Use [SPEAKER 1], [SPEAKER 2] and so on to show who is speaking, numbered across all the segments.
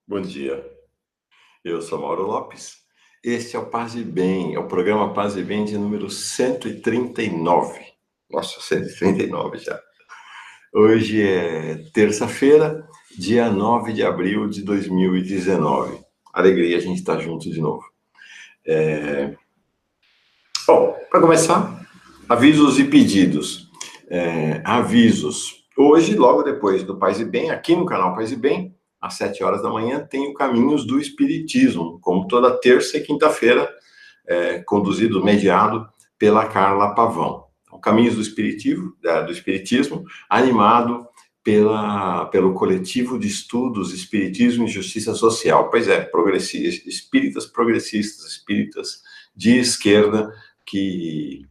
[SPEAKER 1] Bom dia, eu sou Mauro Lopes. Este é o Paz e Bem, é o programa Paz e Bem de número 139. Nossa, 139 já. Hoje é terça-feira, dia 9 de abril de 2019. Alegria a gente estar junto de novo. Bom, para começar, avisos e pedidos. Avisos. Hoje, logo depois do Paz e Bem, aqui no canal Paz e Bem, às 7 horas da manhã, tem o Caminhos do Espiritismo, como toda terça e quinta-feira, conduzido, mediado pela Carla Pavão. Então, Caminhos do Espiritismo, animado pelo coletivo de estudos Espiritismo e Justiça Social. Pois é, espíritas progressistas, espíritas de esquerda que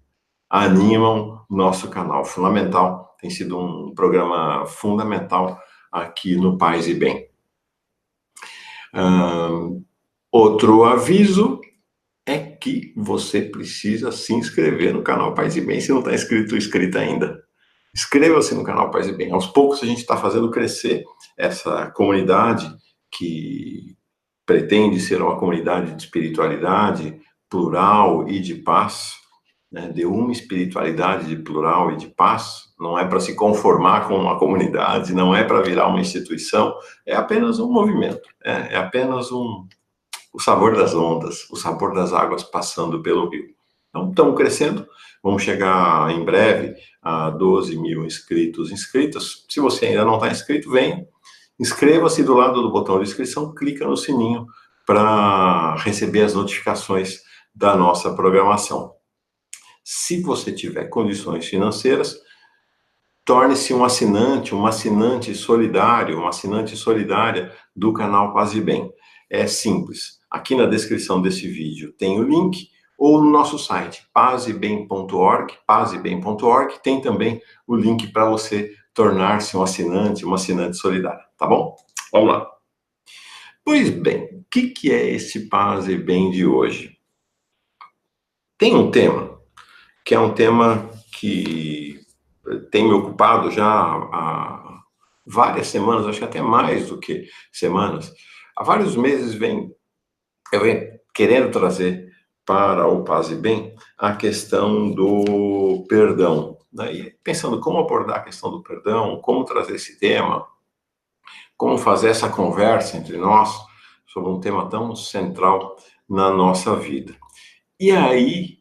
[SPEAKER 1] animam nosso canal. Fundamental, tem sido um programa fundamental aqui no Paz e Bem. Outro aviso é que você precisa se inscrever no canal Paz e Bem, se não está inscrito ou inscrita ainda. Inscreva-se no canal Paz e Bem. Aos poucos a gente está fazendo crescer essa comunidade que pretende ser uma comunidade de espiritualidade plural e de paz, né? De uma espiritualidade de plural e de paz. Não é para se conformar com uma comunidade, não é para virar uma instituição, é apenas um movimento, é apenas o sabor das ondas, o sabor das águas passando pelo rio. Então, estamos crescendo, vamos chegar em breve a 12 mil inscritos, inscritas. Se você ainda não está inscrito, venha, inscreva-se do lado do botão de inscrição, clica no sininho para receber as notificações da nossa programação. Se você tiver condições financeiras, torne-se um assinante solidário, uma assinante solidária do canal Paz e Bem. É simples. Aqui na descrição desse vídeo tem o link, ou no nosso site, pazebem.org, tem também o link para você tornar-se uma assinante solidária, tá bom? Vamos lá. Pois bem, o que é esse Paz e Bem de hoje? Tem um tema, que é um tema que tem me ocupado já há várias semanas, acho que até mais do que semanas. Há vários meses eu venho querendo trazer para o Paz e Bem a questão do perdão. Daí, pensando como abordar a questão do perdão, como trazer esse tema, como fazer essa conversa entre nós sobre um tema tão central na nossa vida. E aí,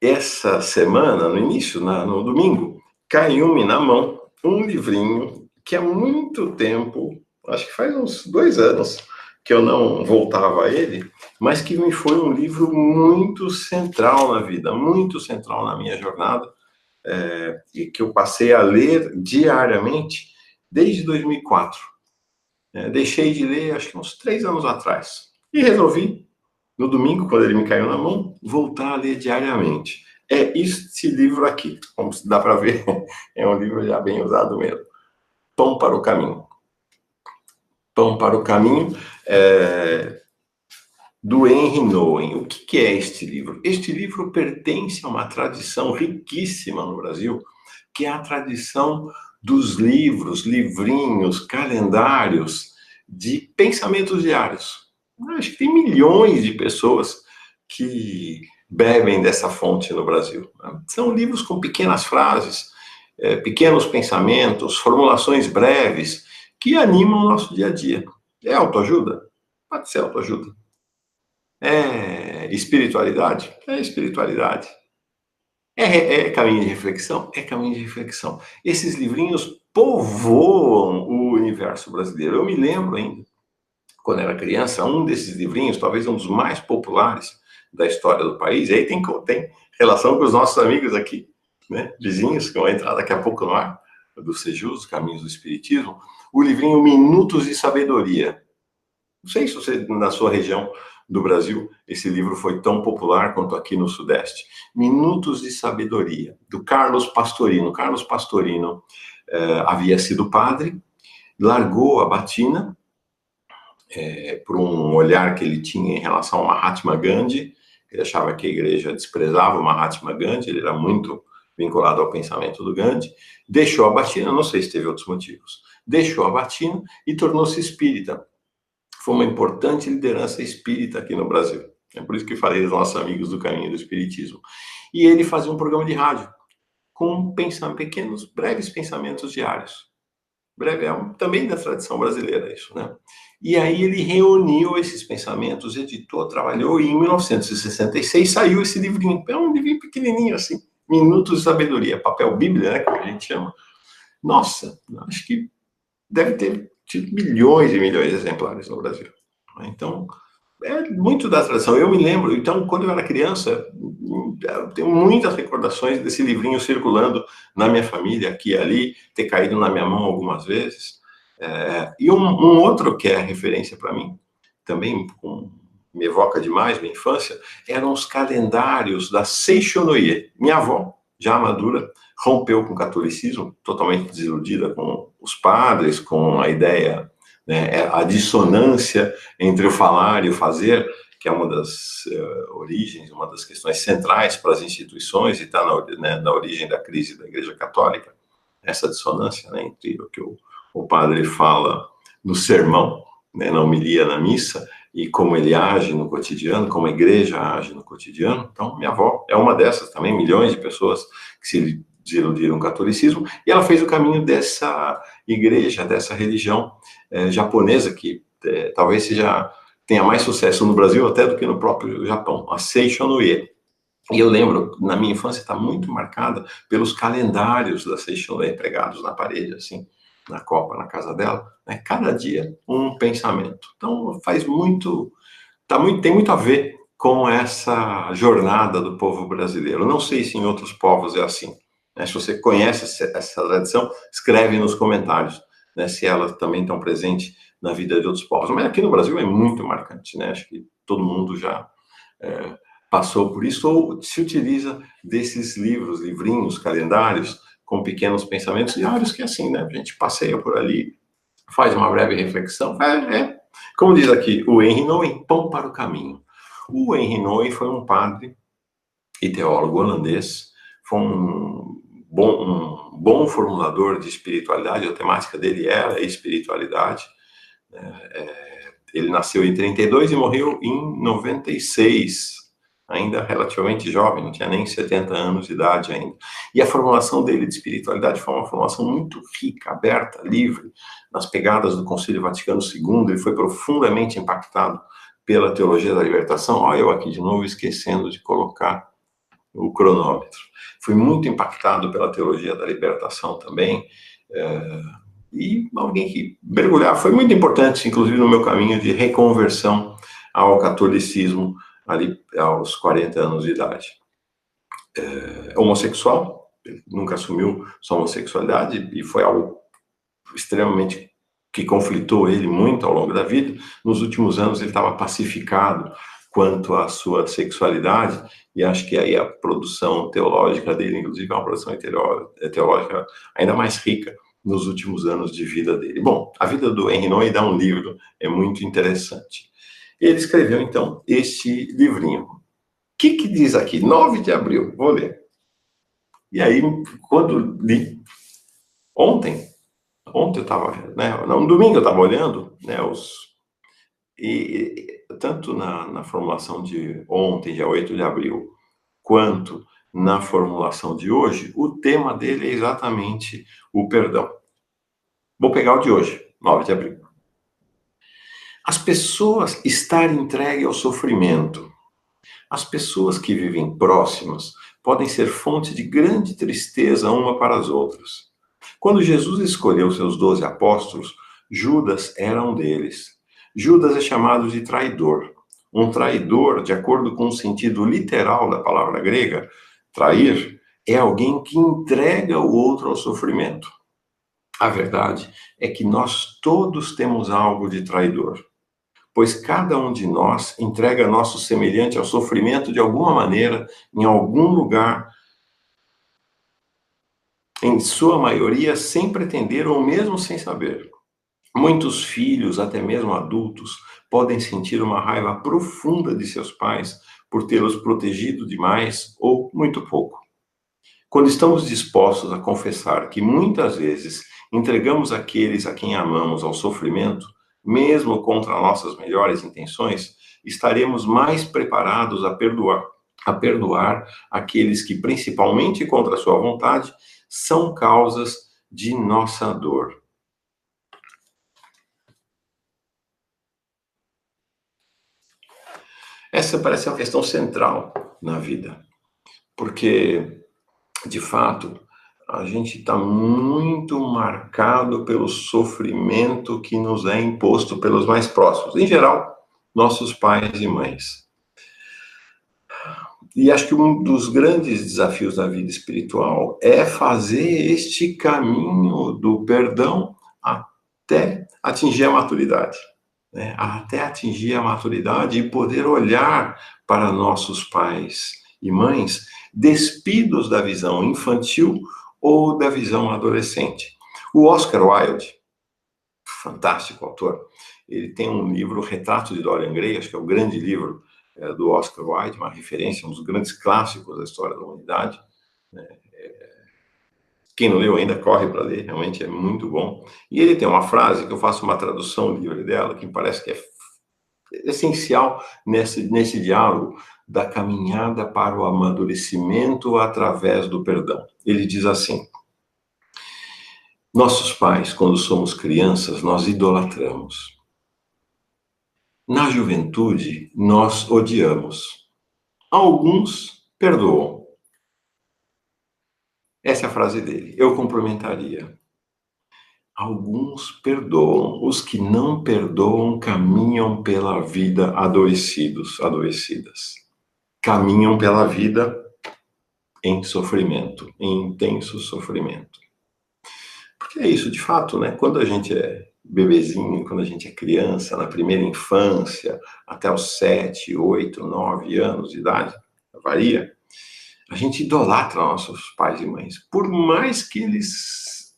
[SPEAKER 1] essa semana, no início, no domingo, caiu-me na mão um livrinho que há muito tempo, acho que faz uns 2 anos, que eu não voltava a ele, mas que me foi um livro muito central na vida, muito central na minha jornada, e que eu passei a ler diariamente desde 2004. Deixei de ler, acho que uns 3 anos atrás. E resolvi, no domingo, quando ele me caiu na mão, voltar a ler diariamente. É este livro aqui, como dá para ver, é um livro já bem usado mesmo. Pão para o Caminho. Pão para o Caminho, do Henry Nouwen. O que é este livro? Este livro pertence a uma tradição riquíssima no Brasil, que é a tradição dos livros, livrinhos, calendários de pensamentos diários. Acho que tem milhões de pessoas que bebem dessa fonte no Brasil. São livros com pequenas frases, pequenos pensamentos, formulações breves, que animam o nosso dia a dia. É autoajuda? Pode ser autoajuda. É espiritualidade? É espiritualidade. É caminho de reflexão? É caminho de reflexão. Esses livrinhos povoam o universo brasileiro. Eu me lembro ainda, quando era criança, um desses livrinhos, talvez um dos mais populares da história do país, e aí tem relação com os nossos amigos aqui, né, vizinhos, que vão entrar daqui a pouco no ar, do Sejus, Caminhos do Espiritismo, o livrinho Minutos de Sabedoria. Não sei se você, na sua região do Brasil, esse livro foi tão popular quanto aqui no Sudeste. Minutos de Sabedoria, do Carlos Pastorino. Carlos Pastorino havia sido padre, largou a batina, por um olhar que ele tinha em relação a Mahatma Gandhi. Ele achava que a igreja desprezava o Mahatma Gandhi, ele era muito vinculado ao pensamento do Gandhi. Deixou a batina, não sei se teve outros motivos, deixou a batina e tornou-se espírita. foi uma importante liderança espírita aqui no Brasil. É por isso que falei dos nossos amigos do caminho do espiritismo. E ele fazia um programa de rádio com pequenos, breves pensamentos diários. Breve é também da tradição brasileira isso, né? E aí ele reuniu esses pensamentos, editou, trabalhou, e em 1966 saiu esse livrinho. É um livrinho pequenininho assim, Minutos de Sabedoria, papel bíblia, né, como a gente chama. Nossa, acho que deve ter tido milhões e milhões de exemplares no Brasil. Então, é muito da tradição. Eu me lembro, então, quando eu era criança, eu tenho muitas recordações desse livrinho circulando na minha família, aqui e ali, ter caído na minha mão algumas vezes. E um outro que é referência para mim, também me evoca demais minha infância, eram os calendários da Seishonoye. Minha avó, já madura, rompeu com o catolicismo, totalmente desiludida com os padres, com a ideia, né, a dissonância entre o falar e o fazer, que é uma das origens, uma das questões centrais para as instituições, e está na origem da crise da Igreja Católica, essa dissonância, né, entre o que o padre fala no sermão, né, na homilia, na missa, e como ele age no cotidiano, como a igreja age no cotidiano. Então, minha avó é uma dessas também, milhões de pessoas que se desiludiram com o catolicismo, e ela fez o caminho dessa igreja, dessa religião japonesa, que talvez tenha mais sucesso no Brasil até do que no próprio Japão, a Seishonoye. E eu lembro, na minha infância, está muito marcada pelos calendários da Seishonoye pregados na parede, assim, na copa, na casa dela, né? Cada dia um pensamento. Então, tem muito a ver com essa jornada do povo brasileiro. Não sei se em outros povos é assim, né? Se você conhece essa tradição, escreve nos comentários, né, se ela também estão presente na vida de outros povos. Mas aqui no Brasil é muito marcante, né? Acho que todo mundo já passou por isso, ou se utiliza desses livrinhos, calendários, com pequenos pensamentos diários, que é assim, né? A gente passeia por ali, faz uma breve reflexão. Como diz aqui o Henri Nouwen, pão para o caminho. O Henri Nouwen foi um padre e teólogo holandês, foi um bom formulador de espiritualidade. A temática dele era a espiritualidade. Ele nasceu em 32 e morreu em 96, ainda relativamente jovem, não tinha nem 70 anos de idade ainda. E a formulação dele de espiritualidade foi uma formação muito rica, aberta, livre, nas pegadas do Concílio Vaticano II. Ele foi profundamente impactado pela teologia da libertação. Olha eu aqui de novo esquecendo de colocar o cronômetro. Fui muito impactado pela teologia da libertação também, e alguém que mergulhar, foi muito importante, inclusive no meu caminho de reconversão ao catolicismo, ali aos 40 anos de idade. Homossexual, ele nunca assumiu sua homossexualidade, e foi algo extremamente que conflitou ele muito ao longo da vida. Nos últimos anos ele estava pacificado quanto à sua sexualidade, e acho que aí a produção teológica dele, inclusive, é uma produção teológica ainda mais rica nos últimos anos de vida dele. Bom, a vida do Henri Nouwen dá um livro, é muito interessante. Ele escreveu, então, este livrinho. O que diz aqui? 9 de abril, vou ler. E aí, quando li, ontem eu estava, né, no domingo eu estava olhando, né, e tanto na formulação de ontem, dia 8 de abril, quanto na formulação de hoje, o tema dele é exatamente o perdão. Vou pegar o de hoje, 9 de abril. As pessoas estar entregue ao sofrimento. As pessoas que vivem próximas podem ser fonte de grande tristeza uma para as outras. Quando Jesus escolheu seus 12 apóstolos, Judas era um deles. Judas é chamado de traidor. Um traidor, de acordo com o sentido literal da palavra grega, trair, é alguém que entrega o outro ao sofrimento. A verdade é que nós todos temos algo de traidor, pois cada um de nós entrega nosso semelhante ao sofrimento de alguma maneira, em algum lugar, em sua maioria sem pretender ou mesmo sem saber. Muitos filhos, até mesmo adultos, podem sentir uma raiva profunda de seus pais por tê-los protegido demais ou muito pouco. Quando estamos dispostos a confessar que muitas vezes entregamos aqueles a quem amamos ao sofrimento, mesmo contra nossas melhores intenções, estaremos mais preparados a perdoar aqueles que, principalmente contra a sua vontade, são causas de nossa dor. Essa parece uma questão central na vida, porque, de fato, a gente está muito marcado pelo sofrimento que nos é imposto pelos mais próximos, em geral, nossos pais e mães. E acho que um dos grandes desafios da vida espiritual é fazer este caminho do perdão até atingir a maturidade. Né? Até atingir a maturidade e poder olhar para nossos pais e mães despidos da visão infantil ou da visão adolescente. O Oscar Wilde, fantástico autor, ele tem um livro, Retrato de Dorian Gray, acho que é o grande livro do Oscar Wilde, uma referência, um dos grandes clássicos da história da humanidade. Quem não leu ainda, corre para ler, realmente é muito bom. E ele tem uma frase, que eu faço uma tradução livre dela, que me parece que é essencial nesse diálogo da caminhada para o amadurecimento através do perdão. Ele diz assim: nossos pais, quando somos crianças, nós idolatramos. Na juventude, nós odiamos. Alguns perdoam. Essa é a frase dele. Eu complementaria. Alguns perdoam. Os que não perdoam caminham pela vida adoecidos, adoecidas. Caminham pela vida em sofrimento, em intenso sofrimento. Porque é isso, de fato, né? Quando a gente é bebezinho, quando a gente é criança, na primeira infância, até os 7, 8, 9 anos de idade, varia, a gente idolatra nossos pais e mães, por mais que eles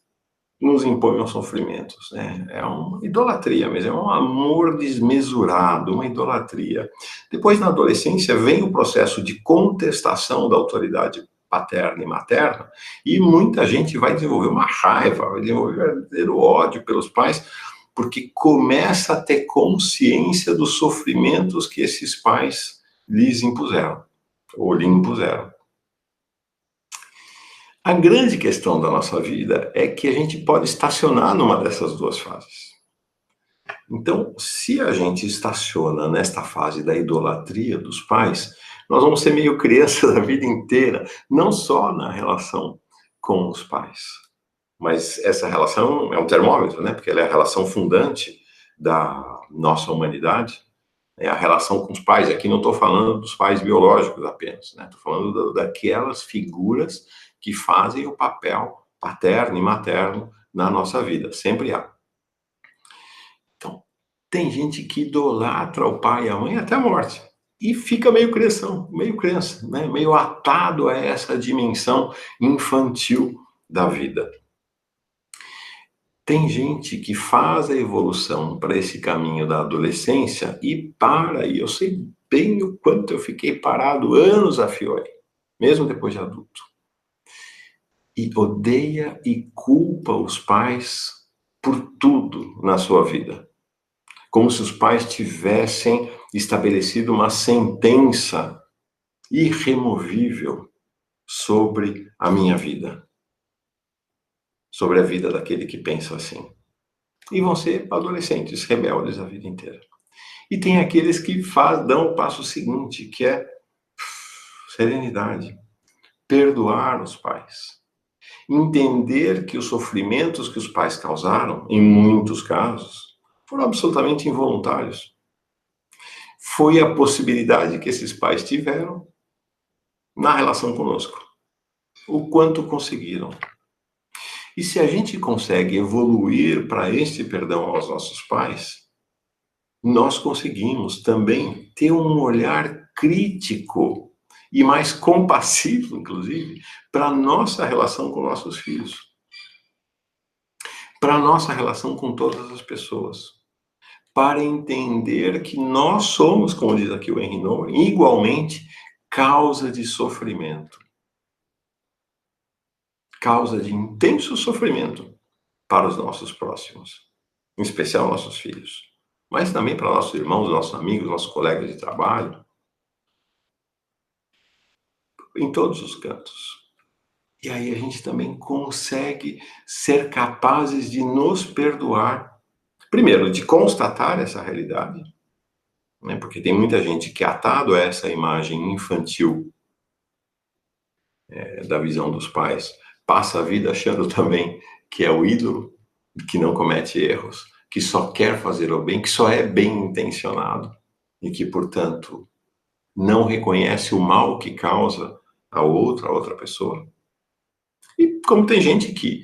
[SPEAKER 1] nos imponham sofrimentos, né? É uma idolatria, mas é um amor desmesurado, uma idolatria. Depois, na adolescência, vem o processo de contestação da autoridade paterna e materna, e muita gente vai desenvolver uma raiva, vai desenvolver um verdadeiro ódio pelos pais, porque começa a ter consciência dos sofrimentos que esses pais lhes impuseram, ou lhe impuseram. A grande questão da nossa vida é que a gente pode estacionar numa dessas duas fases. Então, se a gente estaciona nesta fase da idolatria dos pais, nós vamos ser meio criança da vida inteira, não só na relação com os pais, mas essa relação é um termômetro, né? Porque ela é a relação fundante da nossa humanidade, é a relação com os pais. Aqui não estou falando dos pais biológicos apenas, né? Estou falando daquelas figuras que fazem o papel paterno e materno na nossa vida, sempre há. Então, tem gente que idolatra o pai e a mãe até a morte. E fica meio criança, né? Meio atado a essa dimensão infantil da vida. Tem gente que faz a evolução para esse caminho da adolescência e para, e eu sei bem o quanto eu fiquei parado anos a fio aí, mesmo depois de adulto. E odeia e culpa os pais por tudo na sua vida. Como se os pais tivessem estabelecido uma sentença irremovível sobre a minha vida. Sobre a vida daquele que pensa assim. E vão ser adolescentes, rebeldes a vida inteira. E tem aqueles que dão o passo seguinte, que é serenidade. Perdoar os pais. Entender que os sofrimentos que os pais causaram, em muitos casos, foram absolutamente involuntários. Foi a possibilidade que esses pais tiveram na relação conosco. O quanto conseguiram. E se a gente consegue evoluir para este perdão aos nossos pais, nós conseguimos também ter um olhar crítico e mais compassivo, inclusive, para a nossa relação com nossos filhos. Para a nossa relação com todas as pessoas. Para entender que nós somos, como diz aqui o Henry Nouwen, igualmente causa de sofrimento. Causa de intenso sofrimento para os nossos próximos, em especial nossos filhos. mas também para nossos irmãos, nossos amigos, nossos colegas de trabalho, em todos os cantos. E aí a gente também consegue ser capazes de nos perdoar. Primeiro, de constatar essa realidade, né? Porque tem muita gente que é atado a essa imagem infantil da visão dos pais, passa a vida achando também que é o ídolo, que não comete erros, que só quer fazer o bem, que só é bem intencionado e que, portanto, não reconhece o mal que causa a outra pessoa. E como tem gente que,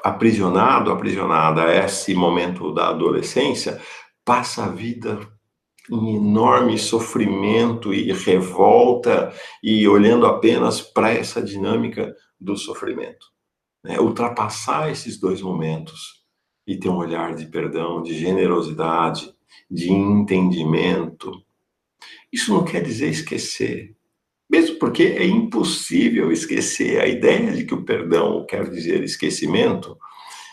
[SPEAKER 1] aprisionada a esse momento da adolescência, passa a vida em enorme sofrimento e revolta e olhando apenas para essa dinâmica do sofrimento, né? Ultrapassar esses dois momentos e ter um olhar de perdão, de generosidade, de entendimento. Isso não quer dizer esquecer, mesmo porque é impossível esquecer. A ideia de que o perdão quer dizer esquecimento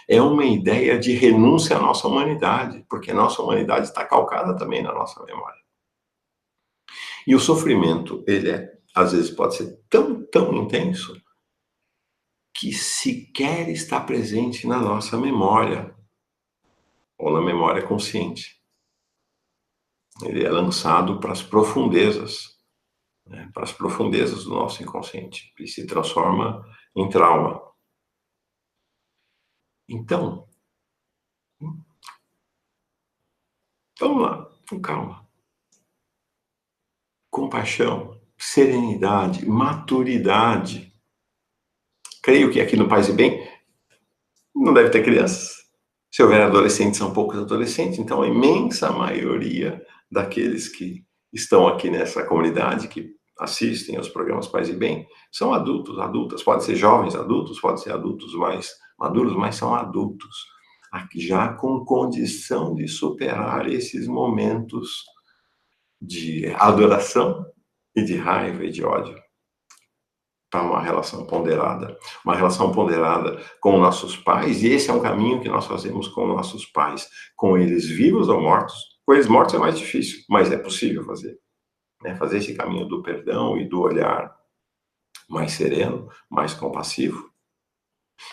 [SPEAKER 1] é uma ideia de renúncia à nossa humanidade, porque a nossa humanidade está calcada também na nossa memória. E o sofrimento, às vezes pode ser tão intenso que sequer está presente na nossa memória, ou na memória consciente. Ele é lançado para as profundezas, né, para as profundezas do nosso inconsciente, e se transforma em trauma. Então, vamos lá, com calma. Compaixão, serenidade, maturidade. Creio que aqui no Paz e Bem não deve ter crianças. Se houver adolescentes, são poucos adolescentes, então a imensa maioria daqueles que estão aqui nessa comunidade, que assistem aos programas Paz e Bem, são adultos, adultas, pode ser jovens adultos, pode ser adultos mais maduros, mas são adultos, já com condição de superar esses momentos de adoração e de raiva e de ódio para uma relação ponderada com nossos pais, e esse é um caminho que nós fazemos com nossos pais, com eles vivos ou mortos. Com eles mortos é mais difícil, mas é possível fazer, né? Fazer esse caminho do perdão e do olhar mais sereno, mais compassivo,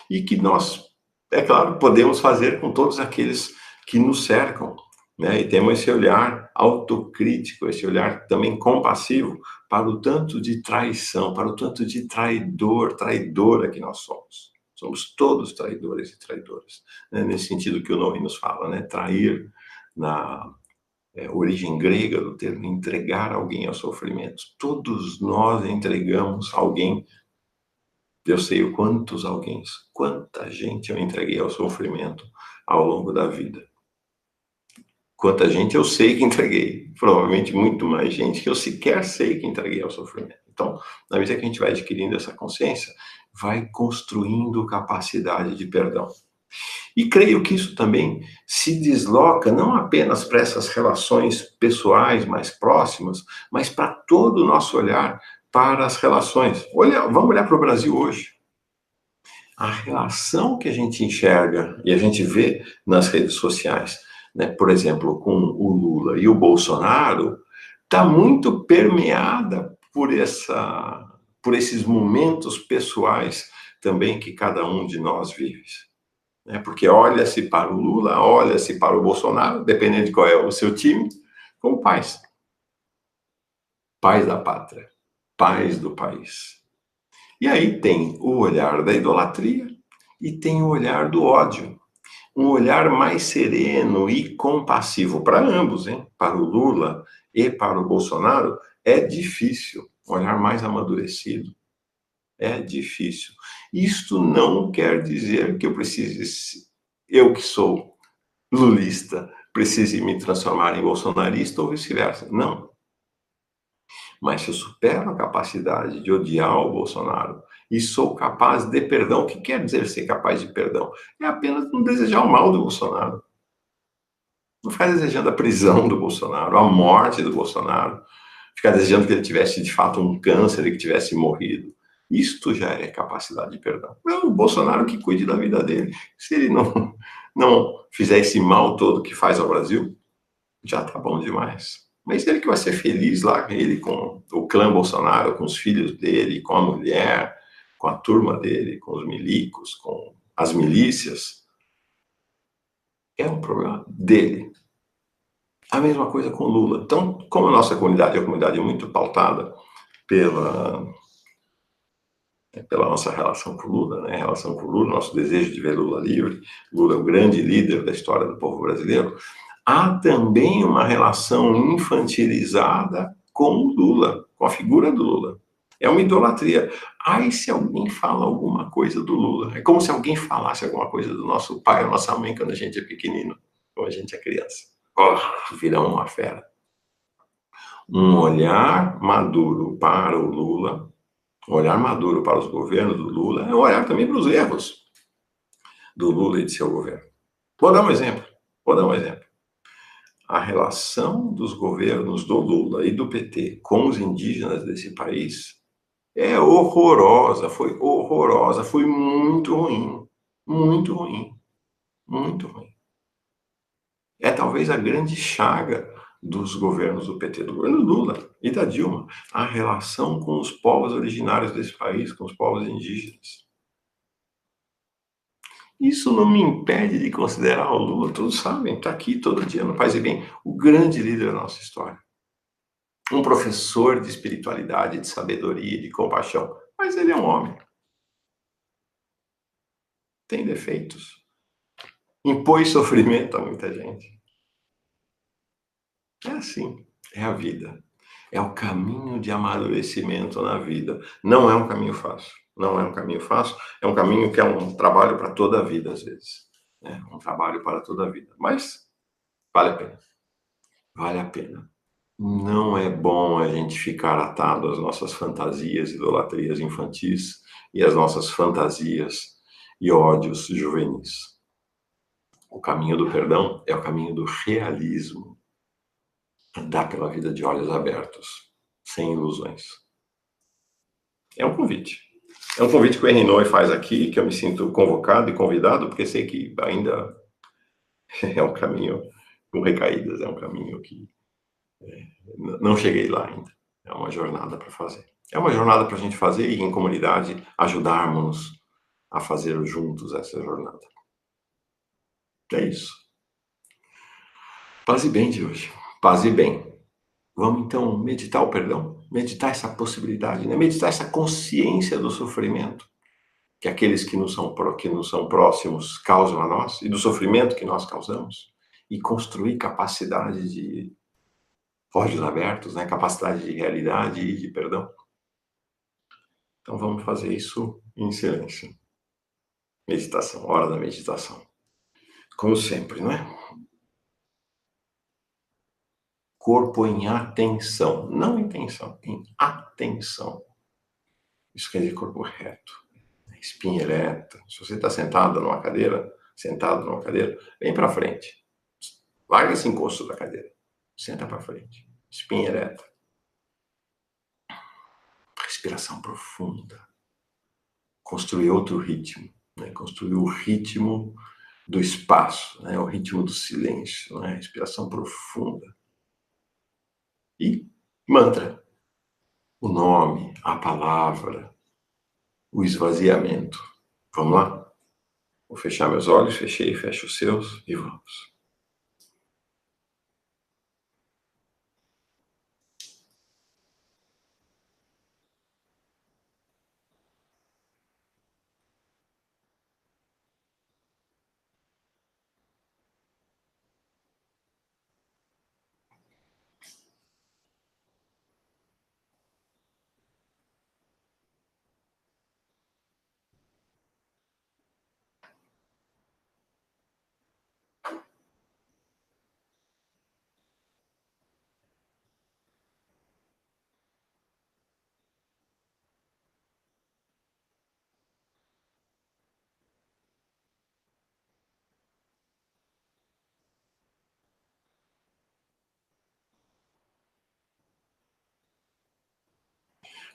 [SPEAKER 1] e que nós, é claro, podemos fazer com todos aqueles que nos cercam, né? E temos esse olhar autocrítico, esse olhar também compassivo para o tanto de traição, para o tanto de traidora que nós somos. Somos todos traidores e traidoras, né? Nesse sentido que o Noé nos fala, né? Trair, na origem grega do termo, entregar alguém ao sofrimento. Todos nós entregamos alguém. Eu sei o quantos alguém, quanta gente eu entreguei ao sofrimento ao longo da vida. Quanta gente eu sei que entreguei. Provavelmente muito mais gente que eu sequer sei que entreguei ao sofrimento. Então, na medida que a gente vai adquirindo essa consciência, vai construindo capacidade de perdão. E creio que isso também se desloca não apenas para essas relações pessoais mais próximas, mas para todo o nosso olhar para as relações. Vamos olhar para o Brasil hoje. A relação que a gente enxerga e a gente vê nas redes sociais, né, por exemplo, com o Lula e o Bolsonaro, está muito permeada por esses momentos pessoais também que cada um de nós vive. Né? Porque olha-se para o Lula, olha-se para o Bolsonaro, dependendo de qual é o seu time, como pais. Pais da pátria, pais do país. E aí tem o olhar da idolatria e tem o olhar do ódio. Um olhar mais sereno e compassivo para ambos, hein? Para o Lula e para o Bolsonaro, é difícil. Um olhar mais amadurecido. É difícil. Isto não quer dizer que eu que sou lulista, precise me transformar em bolsonarista ou vice-versa. Não. Mas se eu supero a capacidade de odiar o Bolsonaro e sou capaz de perdão, o que quer dizer ser capaz de perdão? É apenas não desejar o mal do Bolsonaro. Não ficar desejando a prisão do Bolsonaro, a morte do Bolsonaro, ficar desejando que ele tivesse, de fato, um câncer e que tivesse morrido. Isto já é capacidade de perdão. É o Bolsonaro que cuide da vida dele. Se ele não fizer esse mal todo que faz ao Brasil, já tá bom demais. Mas ele que vai ser feliz lá, ele com o clã Bolsonaro, com os filhos dele, com a mulher, com a turma dele, com os milicos, com as milícias, é um problema dele. A mesma coisa com Lula. Então, como a nossa comunidade é uma comunidade muito pautada pela, pela nossa relação com Lula, né? Relação com Lula, nosso desejo de ver Lula livre, Lula é o grande líder da história do povo brasileiro, há também uma relação infantilizada com o Lula, com a figura do Lula. É uma idolatria. Ai, se alguém fala alguma coisa do Lula. É como se alguém falasse alguma coisa do nosso pai ou nossa mãe quando a gente é pequenino, quando a gente é criança. Oh, vira uma fera. Um olhar maduro para o Lula, um olhar maduro para os governos do Lula, é um olhar também para os erros do Lula e de seu governo. Vou dar um exemplo. A relação dos governos do Lula e do PT com os indígenas desse país é horrorosa, foi muito ruim, muito ruim, muito ruim. É talvez a grande chaga dos governos do PT, do governo Lula e da Dilma, a relação com os povos originários desse país, com os povos indígenas. Isso não me impede de considerar o Lula, todos sabem, está aqui todo dia no Paz e Bem, o grande líder da nossa história. Um professor de espiritualidade, de sabedoria, de compaixão, mas ele é um homem. Tem defeitos. Impôs sofrimento a muita gente. É assim, é a vida. É o caminho de amadurecimento na vida. Não é um caminho fácil. Não é um caminho fácil. É um caminho que é um trabalho para toda a vida, às vezes. É um trabalho para toda a vida. Mas vale a pena. Vale a pena. Não é bom a gente ficar atado às nossas fantasias, idolatrias infantis e às nossas fantasias e ódios juvenis. O caminho do perdão é o caminho do realismo. Andar pela vida de olhos abertos, sem ilusões. É um convite. É um convite que o Henri Nouwen faz aqui, que eu me sinto convocado e convidado, porque sei que ainda é um caminho com recaídas, é um caminho que não cheguei lá ainda. É uma jornada para fazer. É uma jornada para a gente fazer e, em comunidade, ajudarmos a fazer juntos essa jornada. É isso. Paz e bem de hoje. Paz e bem. Vamos, então, meditar o perdão? Meditar essa possibilidade, né? Meditar essa consciência do sofrimento que aqueles que nos são próximos causam a nós e do sofrimento que nós causamos e construir capacidade de olhos abertos, né? Capacidade de realidade e de perdão. Então vamos fazer isso em silêncio. Meditação, hora da meditação. Como sempre, não é? Corpo em atenção, não em tensão, em atenção. Isso quer dizer corpo reto, espinha ereta. Se você está sentado numa cadeira, vem para frente. Larga esse encosto da cadeira. Senta para frente. Espinha ereta. Respiração profunda. Construir outro ritmo. Né? Construir o ritmo do espaço, né? O ritmo do silêncio. Né? Respiração profunda. E mantra. O nome, a palavra, o esvaziamento. Vamos lá? Vou fechar meus olhos, fechei, fecha os seus e vamos.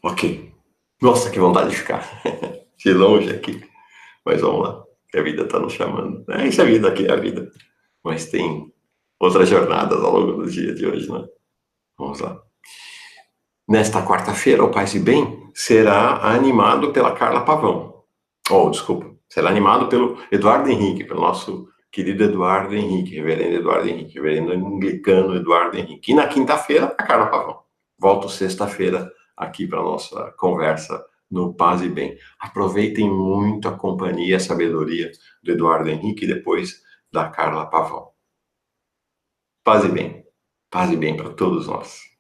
[SPEAKER 1] Ok. Nossa, que vontade de ficar de longe aqui. Mas vamos lá. que a vida está nos chamando. É isso, a vida aqui é a vida. Mas tem outras jornadas ao longo do dia de hoje, né? Vamos lá. Nesta quarta-feira, o Paz e Bem será animado pela Carla Pavão. Oh, desculpa. Será animado pelo Eduardo Henrique, pelo nosso querido Eduardo Henrique, reverendo Eduardo Henrique, reverendo anglicano Eduardo Henrique. E na quinta-feira, a Carla Pavão. Volto sexta-feira aqui para a nossa conversa no Paz e Bem. Aproveitem muito a companhia e a sabedoria do Eduardo Henrique e depois da Carla Pavão. Paz e bem. Paz e bem para todos nós.